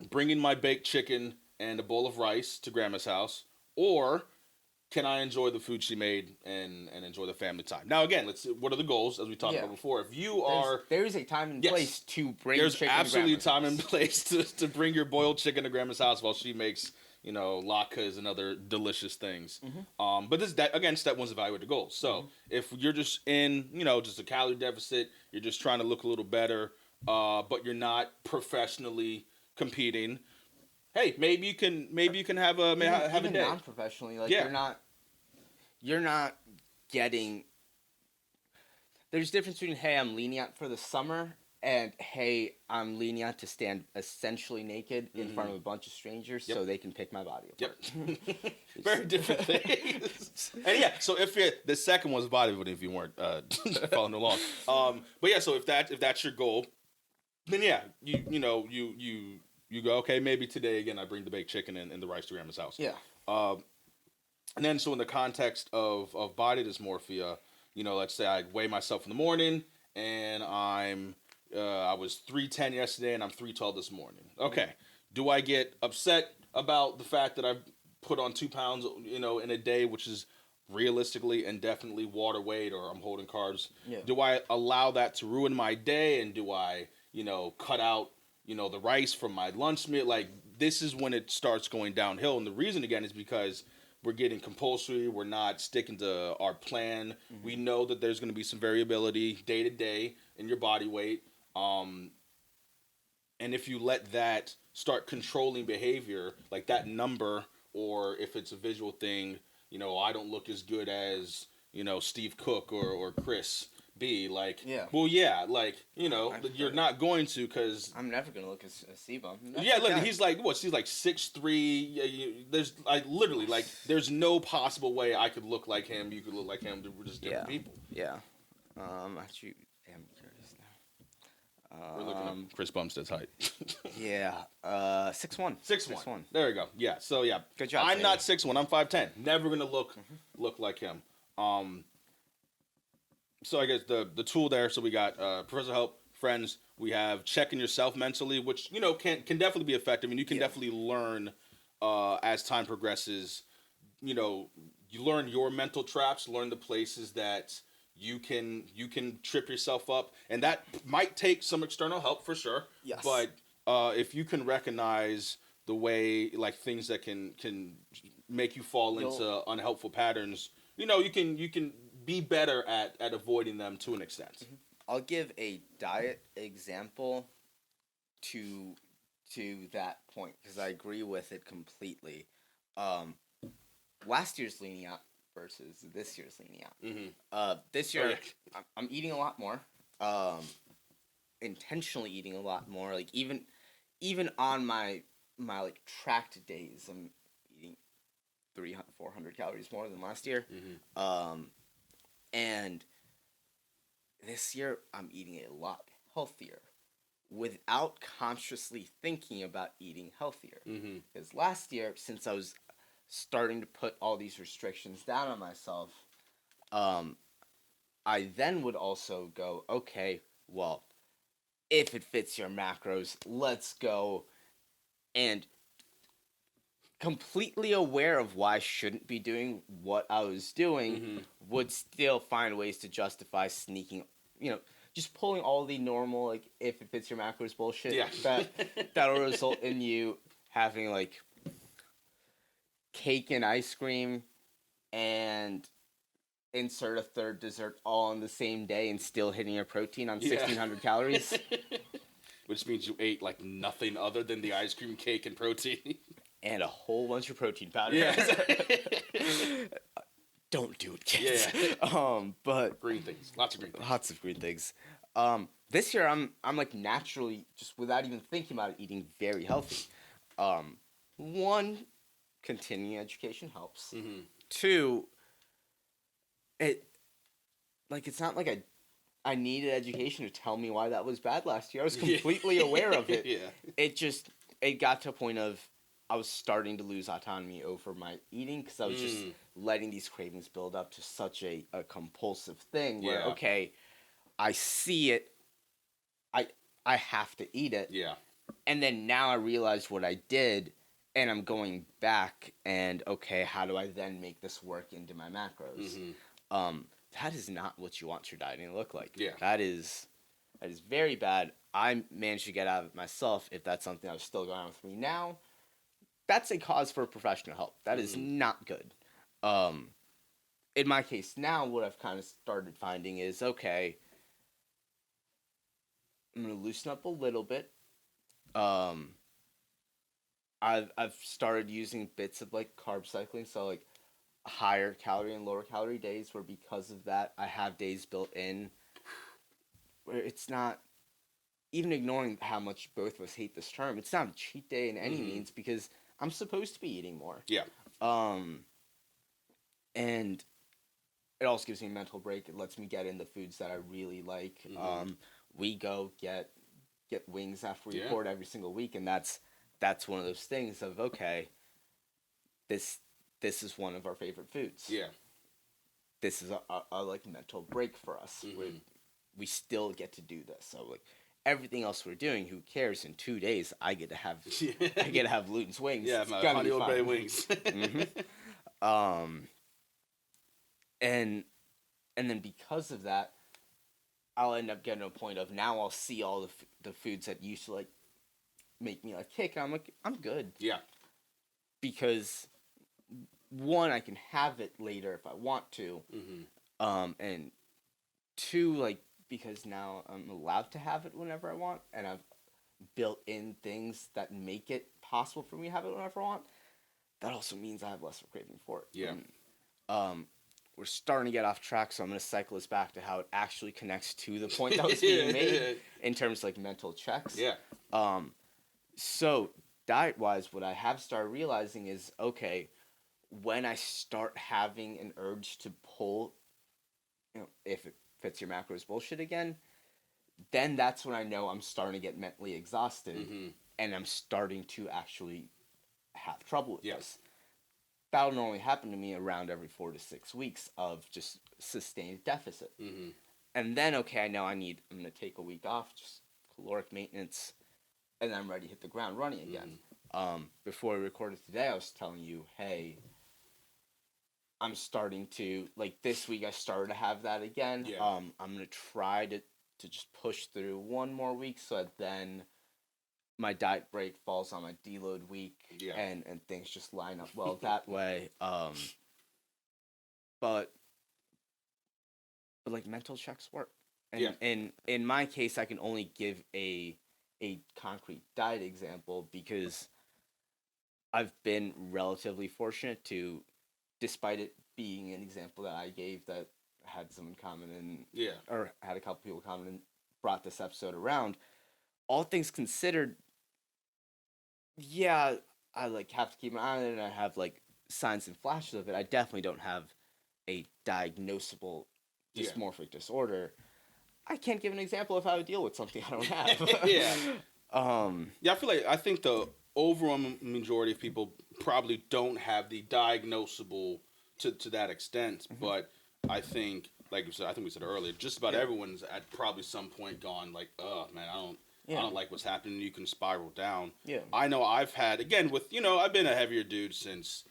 B: bringing my baked chicken and a bowl of rice to grandma's house, or can I enjoy the food she made and enjoy the family time? Now, again, what are the goals, as we talked about before? If you
A: there's a time and place to bring
B: there's
A: chicken
B: absolutely
A: to
B: time and place to bring your boiled chicken to grandma's house while she makes latkes and other delicious things. But again, step one's evaluate the goals. So if you're just in, just a calorie deficit, you're just trying to look a little better, but you're not professionally competing. Hey, maybe you can have a have
A: even
B: a day.
A: Non-professionally, like you're not getting. There's a difference between, hey, I'm leaning out for the summer, and hey, I'm leaning out to stand essentially naked in front of a bunch of strangers so they can pick my body apart.
B: Yep. Very different things. And so if the second one's bodybuilding, if you weren't following along. But so if that's your goal, then you go, okay, maybe today again I bring the baked chicken and the rice to grandma's house.
A: Yeah.
B: And then so in the context of body dysmorphia, let's say I weigh myself in the morning and I was 310 yesterday and I'm 312 this morning. Okay. Do I get upset about the fact that I've put on 2 pounds, in a day, which is realistically and definitely water weight, or I'm holding carbs?
A: Yeah.
B: Do I allow that to ruin my day, and do I, cut out, the rice from my lunch meal? Like, this is when it starts going downhill. And the reason, again, is because we're getting compulsory. We're not sticking to our plan. We know that there's going to be some variability day to day in your body weight. And if you let that start controlling behavior, like that number, or if it's a visual thing, I don't look as good as, Steve Cook or Chris B. Like, you're not going to, because
A: I'm never going to look as C-bum.
B: He's like, he's like 6'3". There's literally, there's no possible way I could look like him. You could look like him. We're just different people.
A: Yeah. Actually, I'm curious now.
B: We're looking at Chris Bumstead's height.
A: 6'1".
B: 6'1". There we go. Yeah. So
A: good job.
B: I'm not 6'1". I'm 5'10". Never gonna look like him. So I guess the tool there. So we got professional help, friends. We have checking yourself mentally, which can definitely be effective, and you can definitely learn as time progresses. You learn your mental traps, learn the places that you can trip yourself up, and that might take some external help for sure.
A: Yes.
B: But if you can recognize the way, things that can make you fall into unhelpful patterns, you can be better at avoiding them to an extent.
A: I'll give a diet example to that point, because I agree with it completely. Last year's leaning out versus this year's leaning out. This year, I'm eating a lot more. Intentionally eating a lot more. Like, even on my tracked days, I'm eating 300-400 calories more than last year. And this year, I'm eating a lot healthier without consciously thinking about eating healthier. Because last year, since I was starting to put all these restrictions down on myself, I then would also go, okay, well, if it fits your macros, let's go. And completely aware of why I shouldn't be doing what I was doing, would still find ways to justify sneaking, just pulling all the normal, like, if it fits your macros bullshit. Yeah. That'll result in you having, cake and ice cream and insert a third dessert all on the same day and still hitting your protein on 1,600 calories.
B: Which means you ate, nothing other than the ice cream, cake, and protein.
A: And a whole bunch of protein powder.
B: Yeah.
A: Don't do it, kids. Yeah. But
B: green things. Lots of green things.
A: Lots of green things. This year I'm naturally, just without even thinking about it, eating very healthy. One, continuing education helps. Two, it's not like I needed education to tell me why that was bad last year. I was completely aware of it. It got to a point of I was starting to lose autonomy over my eating, because I was just letting these cravings build up to such a compulsive thing where, okay, I see it, I have to eat it. Yeah. And then now I realize what I did, and I'm going back and, okay, how do I then make this work into my macros? That is not what you want your dieting to look like. Yeah. That is very bad. I managed to get out of it myself. If that's something that was still going on with me now, that's a cause for professional help. That is not good. In my case now, what I've kind of started finding is, okay, I'm gonna loosen up a little bit. Um, I've started using bits of like carb cycling, so like higher calorie and lower calorie days, where because of that I have days built in where it's not, even ignoring how much both of us hate this term, it's not a cheat day in any means, because I'm supposed to be eating more.
B: Yeah.
A: And it also gives me a mental break. It lets me get in the foods that I really like. We go get wings after we record every single week, and that's one of those things of, okay, this is one of our favorite foods.
B: Yeah. This is
A: a like mental break for us. We still get to do this. So like everything else we're doing, who cares? In 2 days, I get to have Luton's wings.
B: Yeah, my Honey Old Bay wings.
A: And then because of that, I'll end up getting to a point of, now I'll see all the foods that used to like make me like kick. I'm like, I'm good.
B: Yeah.
A: Because one, I can have it later if I want to. And two, like, because now I'm allowed to have it whenever I want, and I've built in things that make it possible for me to have it whenever I want. That also means I have less of a craving for it.
B: Yeah.
A: And, we're starting to get off track, so I'm going to cycle this back to how it actually connects to the point that was being made in terms of like mental checks.
B: Yeah.
A: So diet-wise, what I have started realizing is, okay, when I start having an urge to pull, if it fits your macros bullshit again, then that's when I know I'm starting to get mentally exhausted, and I'm starting to actually have trouble with this. That'll normally happen to me around every 4 to 6 weeks of just sustained deficit. And then, okay, I know I'm going to take a week off, just caloric maintenance, and then I'm ready to hit the ground running again. Before we recorded today, I was telling you, hey, I'm starting to, like, this week I started to have that again. I'm going to try to just push through one more week, so that then my diet break falls on my deload week, and things just line up well that way. But like, mental checks work. And in my case, I can only give a concrete diet example because I've been relatively fortunate to, despite it being an example that I gave that had some in common, and or had a couple people in common and brought this episode around, all things considered, I like have to keep an eye on it, and I have like signs and flashes of it. I definitely don't have a diagnosable dysmorphic disorder. I can't give an example of how to deal with something I don't have.
B: I think the overwhelming majority of people probably don't have the diagnosable to that extent, but I think, like you said, I think we said earlier, just about everyone's at probably some point gone like, oh man, I don't like what's happening. You can spiral down. I know I've had, again, with, I've been a heavier dude since,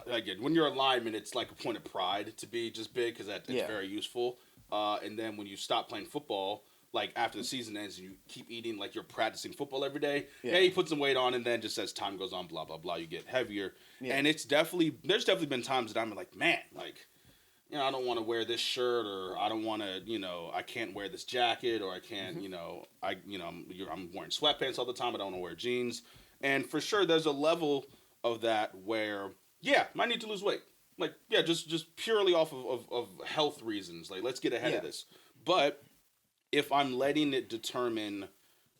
B: again, when you're a lineman, it's like a point of pride to be just big, because it's very useful. And then when you stop playing football, like after the season ends, and you keep eating like you're practicing football every day, you put some weight on, and then just as time goes on, blah, blah, blah, you get heavier. And there's definitely been times that I'm like, man, like, I don't want to wear this shirt, or I don't want to, I can't wear this jacket, or I can't, I'm wearing sweatpants all the time. I don't want to wear jeans. And for sure, there's a level of that where, I need to lose weight. Like, just purely off of health reasons. Like, let's get ahead of this. But if I'm letting it determine,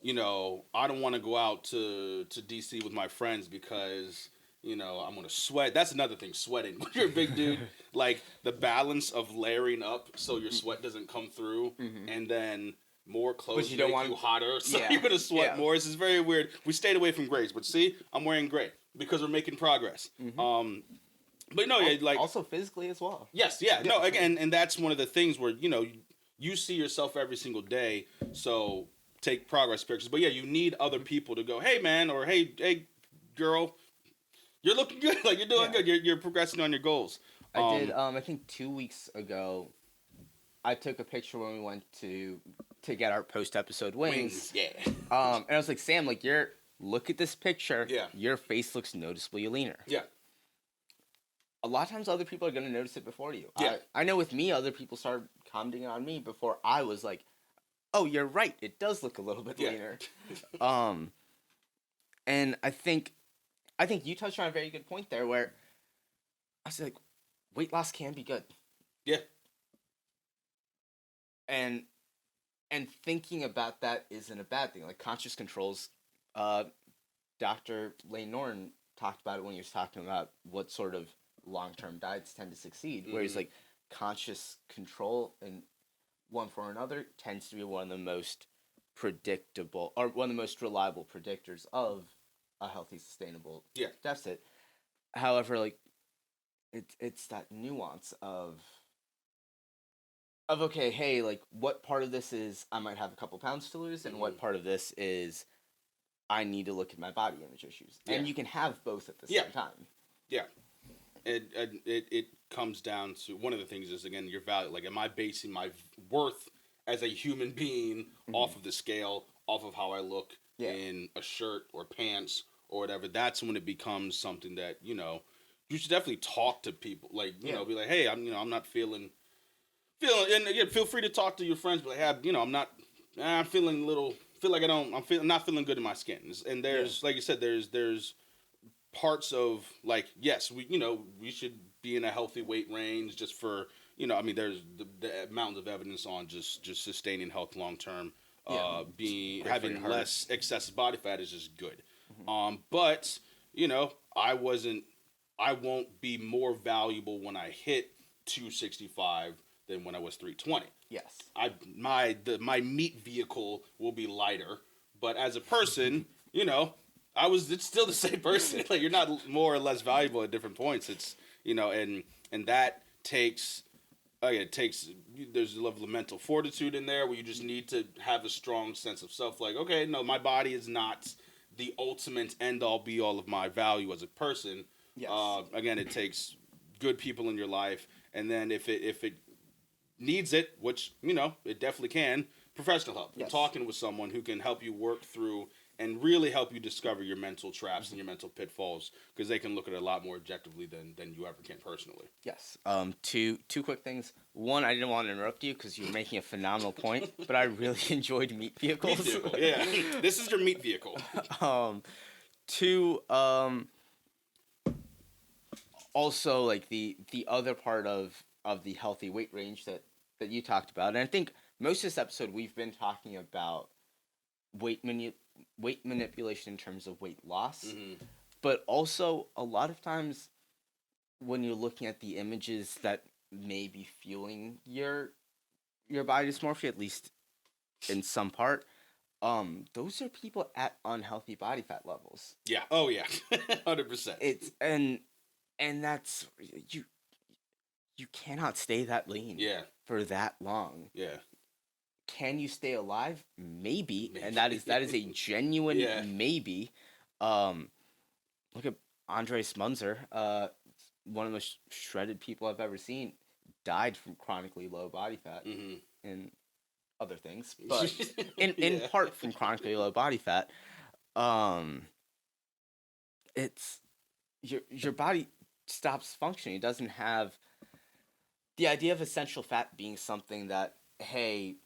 B: I don't want to go out to DC with my friends because, I'm going to sweat. That's another thing, sweating. When you're a big dude, like the balance of layering up so your sweat doesn't come through, and then more clothes make you hotter, so you're going to sweat more. This is very weird. We stayed away from grays, but see, I'm wearing gray because we're making progress. But no, like
A: also physically as well.
B: Yes, no, again, and that's one of the things where you see yourself every single day, so take progress pictures. But you need other people to go, hey man, or hey girl, you're looking good, like you're doing good, you're progressing on your goals.
A: I did. I think 2 weeks ago, I took a picture when we went to get our post episode wings.
B: Yeah.
A: And I was like, Sam, like you're look at this picture.
B: Yeah.
A: Your face looks noticeably leaner.
B: Yeah.
A: A lot of times other people are going to notice it before you.
B: Yeah.
A: I know with me, other people started commenting on me before I was like, oh, you're right. It does look a little bit leaner. And I think you touched on a very good point there where I was like, weight loss can be good.
B: Yeah.
A: And thinking about that isn't a bad thing. Like conscious controls, Dr. Lane Norton talked about it when he was talking about what sort of long-term diets tend to succeed. Where he's like, conscious control in one form or another tends to be one of the most predictable or one of the most reliable predictors of a healthy, sustainable deficit. However, like it's that nuance of okay, hey, like what part of this is I might have a couple pounds to lose, and what part of this is I need to look at my body image issues, and you can have both at the same time.
B: Yeah, it comes down to one of the things is again your value. Like, am I basing my worth as a human being off of the scale, off of how I look in a shirt or pants or whatever? That's when it becomes something that you should definitely talk to people. Like be like, hey, I'm not feeling, and again, feel free to talk to your friends. But like, I'm feeling a little. Feel like I'm not feeling good in my skin. And there's like you said, there's parts of like yes, we should be in a healthy weight range just for there's the mountains of evidence on just sustaining health long term. Having less excessive body fat is just good. But I won't be more valuable when I hit 265 than when I was 320.
A: Yes.
B: My meat vehicle will be lighter, but as a person, it's still the same person. Like you're not more or less valuable at different points. It's and that takes there's a level of mental fortitude in there where you just need to have a strong sense of self. Like, okay, no, my body is not the ultimate end all be all of my value as a person.
A: Yes.
B: Again, it takes good people in your life, and then if it needs it, which it definitely can, professional help. Yes. Talking with someone who can help you work through and really help you discover your mental traps and your mental pitfalls, because they can look at it a lot more objectively than you ever can personally.
A: Yes. Two quick things. One, I didn't want to interrupt you because you were making a phenomenal point, but I really enjoyed meat vehicles.
B: Meat vehicle, yeah. This is your meat vehicle.
A: Two, also like the other part of the healthy weight range that you talked about, and I think most of this episode we've been talking about weight manipulation in terms of weight loss, but also a lot of times when you're looking at the images that may be fueling your body dysmorphia, at least in some part, those are people at unhealthy body fat levels.
B: Yeah. Oh yeah. 100%.
A: It's and that's you cannot stay that lean for that long.
B: Yeah.
A: Can you stay alive? Maybe. And that is a genuine maybe. Look at Andres Munzer, one of the most shredded people I've ever seen, died from chronically low body fat and other things, but in part from chronically low body fat. It's your body stops functioning. It doesn't have the idea of essential fat being something that, hey,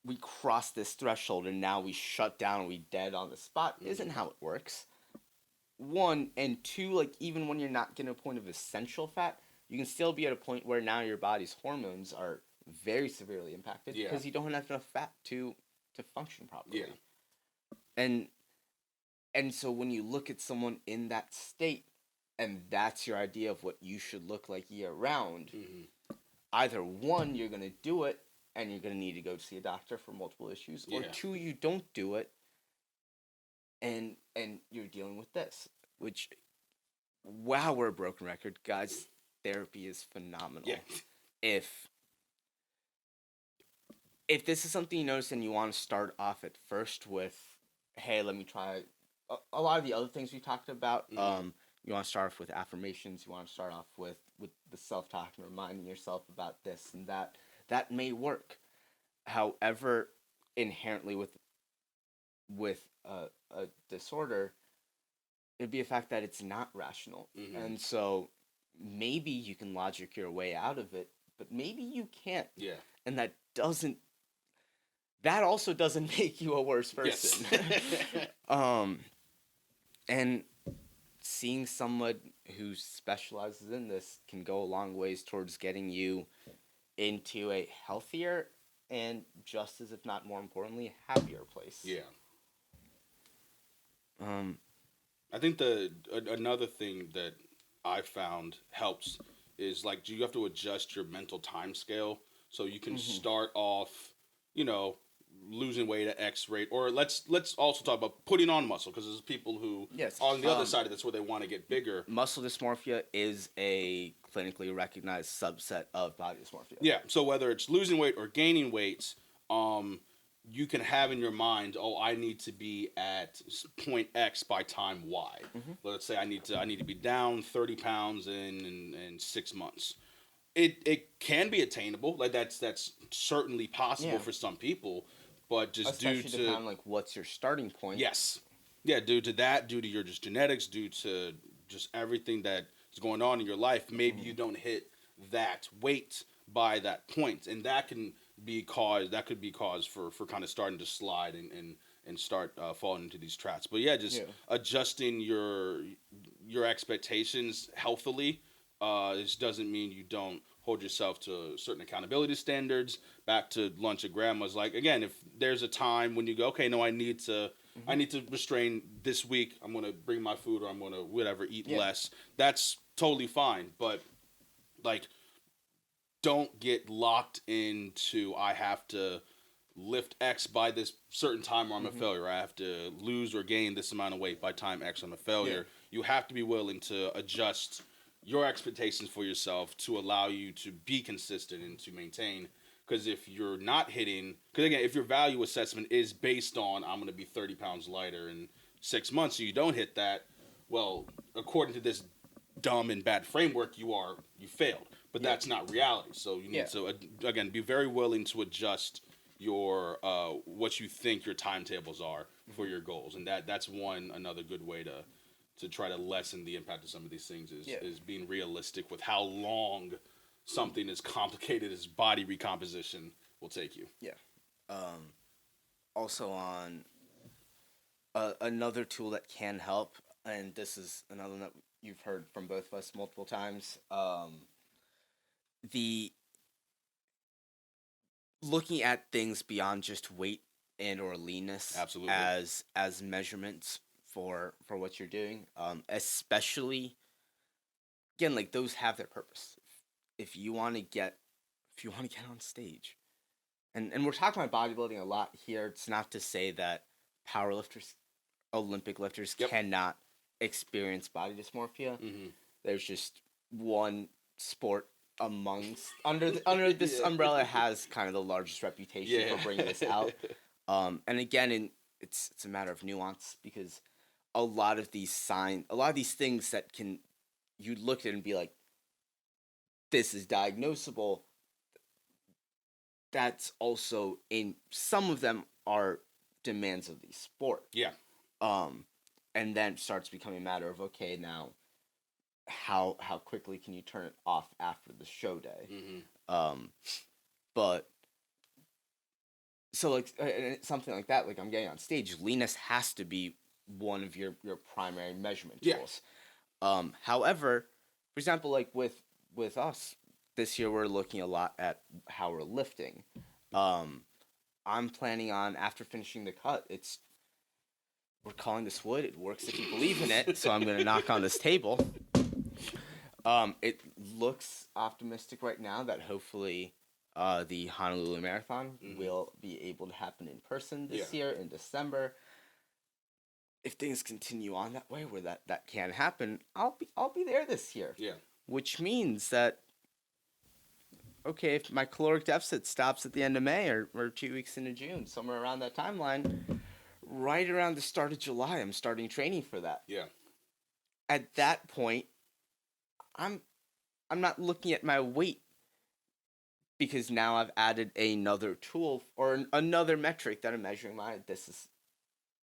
A: we crossed this threshold and now we shut down and we dead on the spot isn't how it works. One, and two, like even when you're not getting a point of essential fat, you can still be at a point where now your body's hormones are very severely impacted because you don't have enough fat to function properly. Yeah. And so when you look at someone in that state and that's your idea of what you should look like year round, either one, you're going to do it and you're going to need to go see a doctor for multiple issues, or two, you don't do it and you're dealing with this, which, wow, we're a broken record. Guys, therapy is phenomenal. Yeah. If this is something you notice and you want to start off at first with, hey, let me try a lot of the other things we talked about, you want to start off with affirmations, you want to start off with the self-talk and reminding yourself about this and that may work. However, inherently with with a disorder, it'd be a fact that it's not rational. And so maybe you can logic your way out of it, but maybe you can't.
B: Yeah.
A: And that also doesn't make you a worse person.
B: Yes.
A: And seeing someone who specializes in this can go a long ways towards getting you into a healthier and just as, if not more importantly, happier place.
B: Yeah.
A: Um,
B: I think another thing that I found helps is like you have to adjust your mental time scale so you can start off, you know, losing weight at X rate, or let's also talk about putting on muscle because there's people who
A: Yes.
B: on the other side of this where they want to get bigger.
A: Muscle dysmorphia is a clinically recognized subset of body dysmorphia.
B: Yeah. So whether it's losing weight or gaining weight, you can have in your mind, oh, I need to be at point X by time Y. Let's say I need to be down 30 pounds in 6 months. It can be attainable. Like that's certainly possible for some people, but just
A: especially
B: due to
A: depending on like what's your starting point.
B: Yes. Yeah, due to that, due to your just genetics, due to just everything that is going on in your life, maybe you don't hit that weight by that point, and that can be cause for kind of starting to slide and start falling into these traps. But yeah, just adjusting your expectations healthily. This doesn't mean you don't hold yourself to certain accountability standards. Back to lunch at grandma's. Like again, if there's a time when you go, okay, no, I need to restrain this week. I'm gonna bring my food, or I'm gonna whatever eat less. That's totally fine. But like, don't get locked into I have to lift X by this certain time or I'm a failure. I have to lose or gain this amount of weight by time X, I'm a failure. You have to be willing to adjust your expectations for yourself to allow you to be consistent and to maintain. Because if you're not hitting, because again, if your value assessment is based on I'm going to be 30 pounds lighter in 6 months, so you don't hit that, well, according to this dumb and bad framework, you failed. But that's not reality. So you need to again be very willing to adjust your what you think your timetables are for your goals, and that's another good way to try to lessen the impact of some of these things is being realistic with how long something as complicated as body recomposition will take you.
A: Yeah. Also on another tool that can help, and this is another one that you've heard from both of us multiple times. The looking at things beyond just weight and or leanness,
B: absolutely,
A: as measurements for what you're doing, especially again, like those have their purpose. If you want to get on stage, and we're talking about bodybuilding a lot here. It's not to say that powerlifters, Olympic lifters cannot experience body dysmorphia. There's just one sport amongst under this umbrella has kind of the largest reputation for bringing this out. And again, it's a matter of nuance, because a lot of these things that you look at it and be like, this is diagnosable. That's also some of them are demands of the sport.
B: Yeah.
A: And then it starts becoming a matter of, okay, now how quickly can you turn it off after the show day? But so like something like that, like I'm getting on stage, leanness has to be one of your primary measurement tools. However, for example, like with us this year, we're looking a lot at how we're lifting. I'm planning on, after finishing the cut, we're calling this wood. It works if you believe in it. So I'm going to knock on this table. It looks optimistic right now that hopefully the Honolulu Marathon will be able to happen in person this year in December. If things continue on that way, where that can happen, I'll be there this year.
B: Yeah.
A: Which means that, okay, if my caloric deficit stops at the end of May or 2 weeks into June, somewhere around that timeline, right around the start of July, I'm starting training for that.
B: Yeah.
A: At that point, I'm not looking at my weight, because now I've added another tool or another metric that I'm measuring this is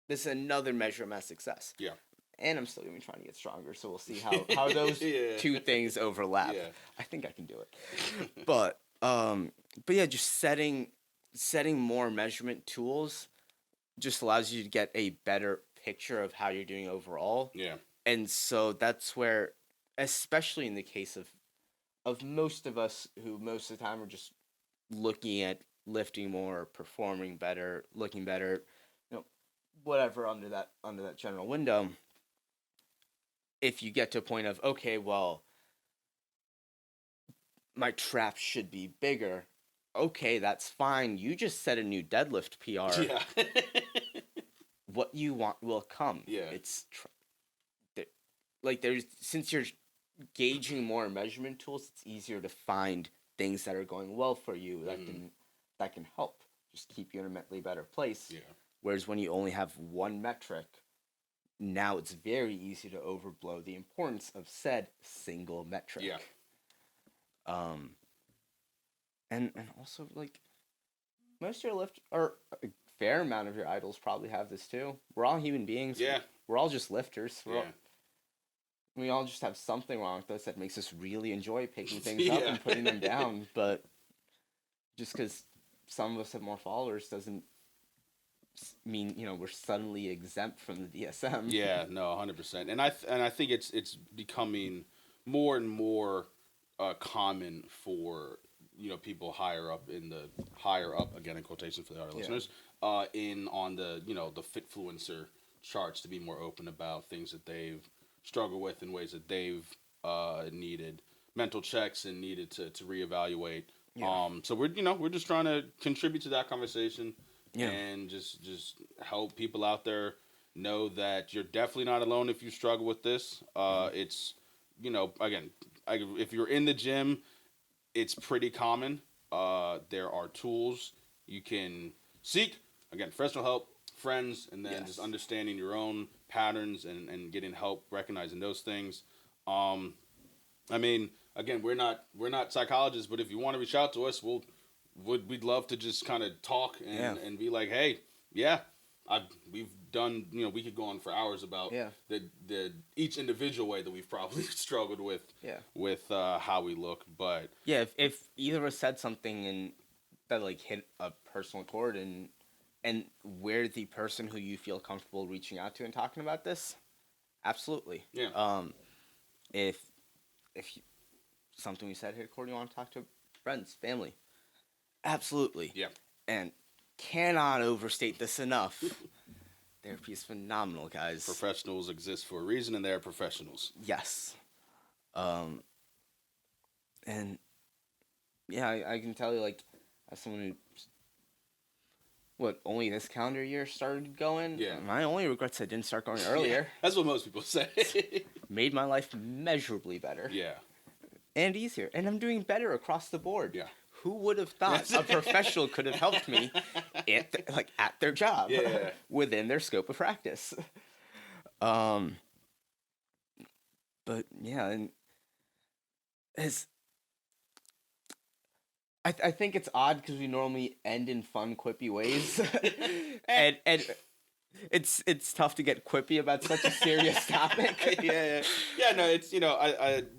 A: this is another measure of my success.
B: Yeah.
A: And I'm still gonna be trying to get stronger, so we'll see how those
B: Yeah.
A: two things overlap.
B: Yeah.
A: I think I can do it. But yeah, just setting more measurement tools just allows you to get a better picture of how you're doing overall.
B: Yeah.
A: And so that's where, especially in the case of most of us who most of the time are just looking at lifting more, performing better, looking better, whatever under that general window. If you get to a point of, okay, well, my traps should be bigger. Okay, that's fine. You just set a new deadlift PR.
B: Yeah.
A: What you want will come.
B: Yeah.
A: It's since you're gauging more measurement tools, it's easier to find things that are going well for you that can help just keep you in a mentally better place.
B: Yeah.
A: Whereas when you only have one metric, now it's very easy to overblow the importance of said single metric.
B: Yeah.
A: And also, like, most of your a fair amount of your idols probably have this too. We're all human beings.
B: Yeah.
A: We're all just lifters.
B: Yeah.
A: We all just have something wrong with us that makes us really enjoy picking things up and putting them down. But just because some of us have more followers doesn't mean we're suddenly exempt from the DSM.
B: Yeah, no, 100%. And I think it's becoming more and more common for people higher up again in quotation for our listeners on the the Fitfluencer charts to be more open about things that they've struggled with in ways that they've needed mental checks and needed to reevaluate. Yeah. So we're just trying to contribute to that conversation. Yeah. And just help people out there know that you're definitely not alone if you struggle with this. It's, again, if you're in the gym, it's pretty common. There are tools you can seek. Again, professional help, friends, and then just understanding your own patterns and getting help, recognizing those things. I mean, again, we're not psychologists, but if you want to reach out to us, we'd love to just kind of talk and be like, hey, we've done, we could go on for hours about the each individual way that we've probably struggled with how we look. But
A: if either of us said something and that like hit a personal chord and we're the person who you feel comfortable reaching out to and talking about this, absolutely.
B: Yeah.
A: If something we said hit a chord, you want to talk to friends, family, absolutely.
B: Yeah.
A: And cannot overstate this enough. Therapy is phenomenal, guys.
B: Professionals exist for a reason, and they're professionals.
A: Yes. And yeah, I can tell you, like, as someone who, only this calendar year started going?
B: Yeah.
A: My only regret's I didn't start going earlier.
B: Yeah, that's what most people say.
A: Made my life measurably better.
B: Yeah.
A: And easier. And I'm doing better across the board.
B: Yeah.
A: Who would have thought a professional could have helped me at their job within their scope of practice? But yeah, and I think it's odd because we normally end in fun, quippy ways, and it's tough to get quippy about such a serious topic.
B: Yeah. No, it's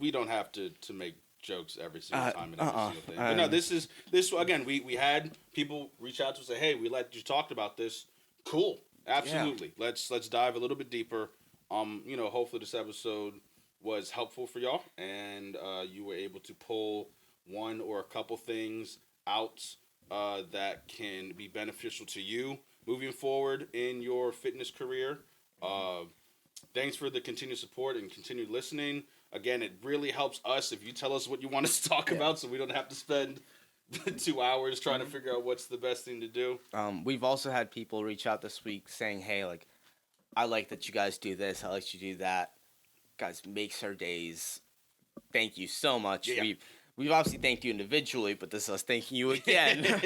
B: we don't have to make jokes every single time and every single thing. But no, this again. We had people reach out to us and say, "Hey, we let you talk about this. Cool, absolutely. Yeah. Let's dive a little bit deeper. Hopefully this episode was helpful for y'all, and you were able to pull one or a couple things out that can be beneficial to you moving forward in your fitness career. Thanks for the continued support and continued listening. Again, it really helps us if you tell us what you want us to talk about, so we don't have to spend 2 hours trying to figure out what's the best thing to do.
A: We've also had people reach out this week saying, hey, like, I like that you guys do this. I like you do that. Guys, makes our days. Thank you so much. Yeah. We've obviously thanked you individually, but this is us thanking you again.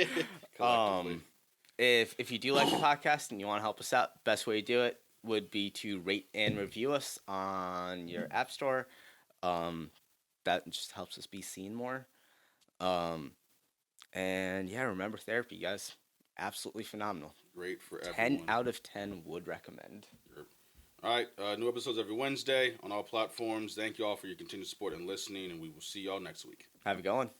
A: If you do like the podcast and you want to help us out, best way to do it would be to rate and review us on your app store. That just helps us be seen more. And yeah, remember therapy, guys. absolutely phenomenal.
B: Great for
A: 10
B: everyone.
A: out of 10 would recommend.
B: All right, new episodes every Wednesday on all platforms. Thank you all for your continued support and listening, and we will see y'all next week.
A: Have it going.